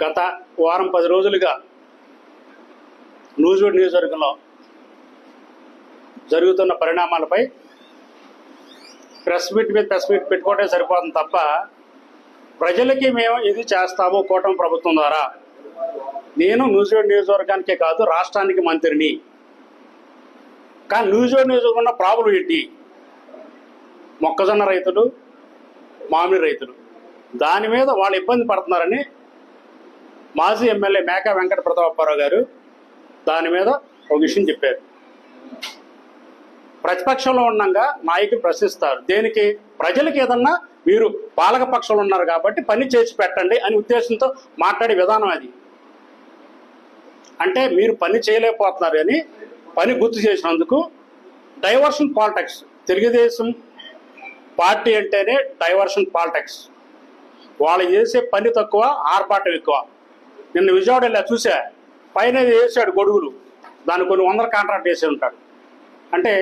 గత వారం 10 రోజులుగా నూజివీడు నియోజకవర్గంలో జరుగుతున్న పరిణామాలపై ప్రెస్ మీట్ పెట్టుకోవటం సరిపోతుంది తప్ప ప్రజలకి మేము ఇది చేస్తాము కూటమి ప్రభుత్వం ద్వారా. నేను నూజివీడు నియోజకవర్గానికే కాదు రాష్ట్రానికి మంత్రిని. కానీ నూజివీడు నియోజకవర్గం ఉన్న ప్రాబ్లం ఏంటి? మొక్కజొన్న రైతులు, మామిడి రైతులు, దాని మీద వాళ్ళు ఇబ్బంది పడుతున్నారని మాజీ ఎమ్మెల్యే మేకా వెంకట ప్రతాపరావు గారు దాని మీద ఒక విషయం చెప్పారు. ప్రతిపక్షంలో ఉండగా నాయకులు ప్రశ్నిస్తారు. దేనికి? ప్రజలకు ఏదన్నా మీరు పాలక పక్షంలో ఉన్నారు కాబట్టి పని చేసి పెట్టండి అని ఉద్దేశంతో మాట్లాడే విధానం అది. అంటే మీరు పని చేయలేకపోతున్నారు అని పని గుర్తు చేసినందుకు డైవర్షన్ పాలిటిక్స్. తెలుగుదేశం పార్టీ అంటేనే డైవర్షన్ పాలిటిక్స్. వాళ్ళు చేసే పని తక్కువ, ఆర్భాటం ఎక్కువ. నిన్న విజయవాడ వెళ్ళా చూసా, పైన వేసాడు గొడుగులు, దాన్ని కొన్ని వందల కాంట్రాక్ట్ వేసి ఉంటాడు. అంటే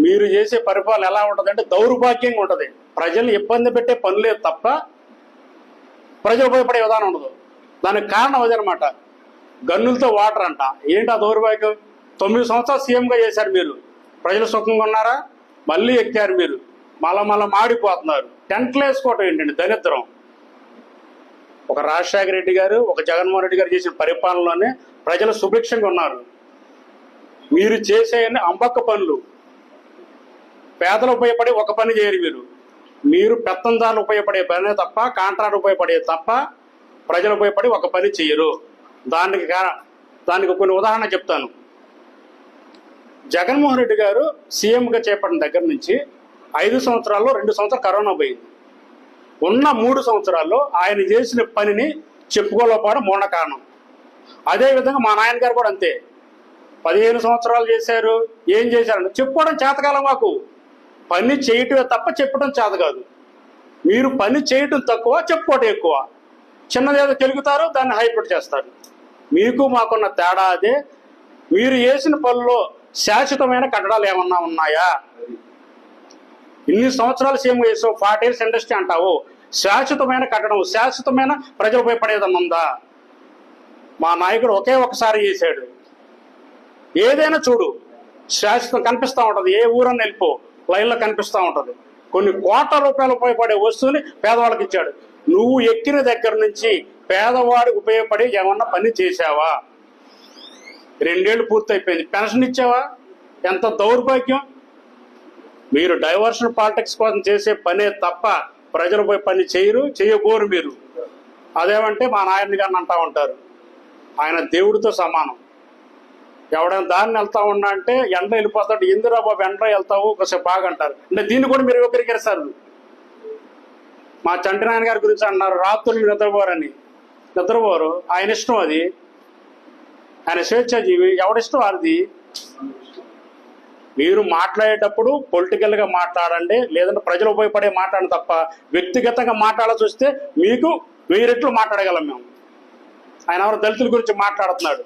మీరు చేసే పరిపాలన ఎలా ఉంటుంది అంటే దౌర్భాగ్యంగా ఉంటుంది. ప్రజల్ని ఇబ్బంది పెట్టే పని లేదు తప్ప ప్రజలు ఉపయోగపడే విధానం ఉండదు. దానికి కారణం అదనమాట. గన్నులతో వాటర్ అంట. ఏంటి ఆ దౌర్భాగ్యం? 9 సంవత్సరాలు సీఎంగా చేశారు మీరు. ప్రజలు సుఖంగా ఉన్నారా? మళ్ళీ ఎక్కారు మీరు, మళ్ళా మాడిపోతున్నారు. టెంట్లు వేసుకోవటం ఏంటండి? దరిద్రం. ఒక రాజశేఖర రెడ్డి గారు, ఒక జగన్మోహన్ రెడ్డి గారు చేసిన పరిపాలనలోనే ప్రజలు సుభిక్షంగా ఉన్నారు. మీరు చేసే అంబక్క పనులు పేదలు ఉపయోగపడే ఒక పని చేయరు. మీరు పెత్తందారులు ఉపయోగపడే పనే తప్ప, కాంట్రాక్ట్ ఉపయోగపడే తప్ప ప్రజలు ఉపయోగపడి ఒక పని చేయరు. దానికి కొన్ని ఉదాహరణ చెప్తాను. జగన్మోహన్ రెడ్డి గారు సీఎంగా చేపట్టిన దగ్గర నుంచి 5 సంవత్సరాల్లో 2 సంవత్సరాలు కరోనా పోయింది. ఉన్న 3 సంవత్సరాల్లో ఆయన చేసిన పనిని చెప్పుకోలేకపోవడం మూల కారణం. అదేవిధంగా మా నాయన గారు కూడా అంతే. 15 సంవత్సరాలు చేశారు. ఏం చేశారు చెప్పుకోవడం చేతకాలం. మాకు పని చేయటమే తప్ప చెప్పడం చేత కాదు. మీరు పని చేయటం తక్కువ, చెప్పుకోవటం ఎక్కువ. చిన్నదేదో తెలుగుతారు, దాన్ని హైలైట్ చేస్తారు. మీకు మాకున్న తేడా అదే. మీరు చేసిన పనుల్లో శాశ్వతమైన కట్టడాలు ఏమన్నా ఉన్నాయా? ఇన్ని సంవత్సరాలు సీఎం చేసావు, 40 years ఇండస్ట్రీ అంటావు. శాశ్వతమైన కట్టడం, శాశ్వతమైన ప్రజలు ఉపయోగపడేదన్న ఉందా? మా నాయకుడు ఒకే ఒకసారి చేశాడు. ఏదైనా చూడు, శాశ్వతం కనిపిస్తూ ఉంటుంది. ఏ ఊరన్నా వెళ్ళిపో, లైన్లో కనిపిస్తూ ఉంటుంది. కొన్ని కోట్ల రూపాయలు ఉపయోగపడే వస్తువుని పేదవాళ్ళకి ఇచ్చాడు. నువ్వు ఎక్కిన దగ్గర నుంచి పేదవాడికి ఉపయోగపడి ఏమన్నా పని చేశావా? 2 ఏళ్ళు పూర్తయిపోయింది, పెన్షన్ ఇచ్చావా? ఎంత దౌర్భాగ్యం! మీరు డైవర్షన్ పాలిటిక్స్ కోసం చేసే పనే తప్ప ప్రజలపై పని చేయబోరు మీరు. అదేమంటే మా నాయన గారిని అంటా ఉంటారు, ఆయన దేవుడితో సమానం. ఎవడైనా దారిని వెళ్తా ఉన్నా అంటే ఎండ వెళ్ళిపోతాడు. ఎందురా బాబు ఎండ వెళ్తావు ఒకసేపు బాగా అంటారు. అంటే దీన్ని కూడా మీరు ఒకరికేసారు. మా చంటి నాయన గారి గురించి అన్నారు, రాత్రులు నిద్రపోరని. నిద్రపోరు, ఆయన ఇష్టం అది. ఆయన స్వేచ్ఛాజీవి, ఎవడిష్టం వారిది. మీరు మాట్లాడేటప్పుడు పొలిటికల్గా మాట్లాడండి, లేదంటే ప్రజలు ఉపయోగపడే మాట్లాడండి తప్ప వ్యక్తిగతంగా మాట్లాడాల్సి వస్తే మీకు 1000 రెట్లు మాట్లాడగలం మేము. ఆయన ఎవరో దళితుల గురించి మాట్లాడుతున్నాడు.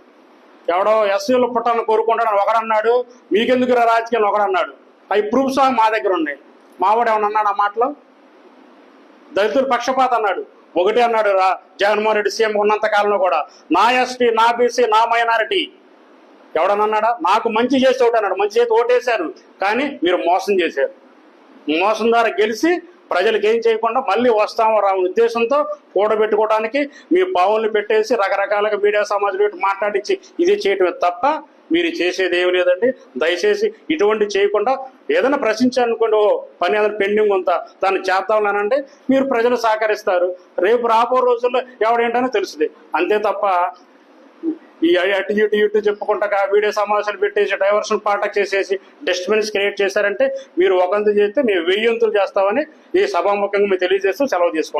ఎవడో ఎస్సీలు పుట్టాలని కోరుకుంటాడని ఒకడన్నాడు. మీకెందుకు రాజకీయాలు ఒకడన్నాడు. అవి ప్రూఫ్స్ మా దగ్గర ఉన్నాయి. మావాడు ఏమన్నా అన్నాడు ఆ మాటలో? దళితుల పక్షపాత అన్నాడు. ఒకటే అన్నాడు జగన్మోహన్ రెడ్డి సీఎం ఉన్నంత కాలంలో కూడా, నా ఎస్టీ, నా బీసీ, నా మైనారిటీ. ఎవడనన్నాడా? నాకు మంచి చేసి ఓటన్నాడు. మంచి చేసి ఓటేశారు, కానీ మీరు మోసం చేశారు. మోసం ద్వారా గెలిచి ప్రజలకు ఏం చేయకుండా మళ్ళీ వస్తాము రా ఉద్దేశంతో కూడబెట్టుకోవడానికి మీ పావుల్ని పెట్టేసి రకరకాలుగా మీడియా సమాజం పెట్టి మాట్లాడించి ఇదే చేయటమే తప్ప మీరు చేసేది ఏమి లేదండి. దయచేసి ఇటువంటి చేయకుండా ఏదైనా ప్రశ్నించాలనుకోండి, పని ఏదైనా పెండింగ్ ఉందా దాన్ని చేద్దామనంటే మీరు ప్రజలు సహకరిస్తారు. రేపు రాబో రోజుల్లో ఎవడేంటనే తెలుస్తుంది. అంతే తప్ప ఈ అటు ఇటు చెప్పుకుంటా వీడియో సమావేశాలు పెట్టేసి డైవర్షన్ పాఠక్ చేసేసి డస్ట్బిన్స్ క్రియేట్ చేశారంటే మీరు ఒకంతు చేస్తే మేము 1000 చేస్తామని ఈ సభాముఖంగా మేము తెలియజేస్తూ సెలవు తీసుకుంటాం.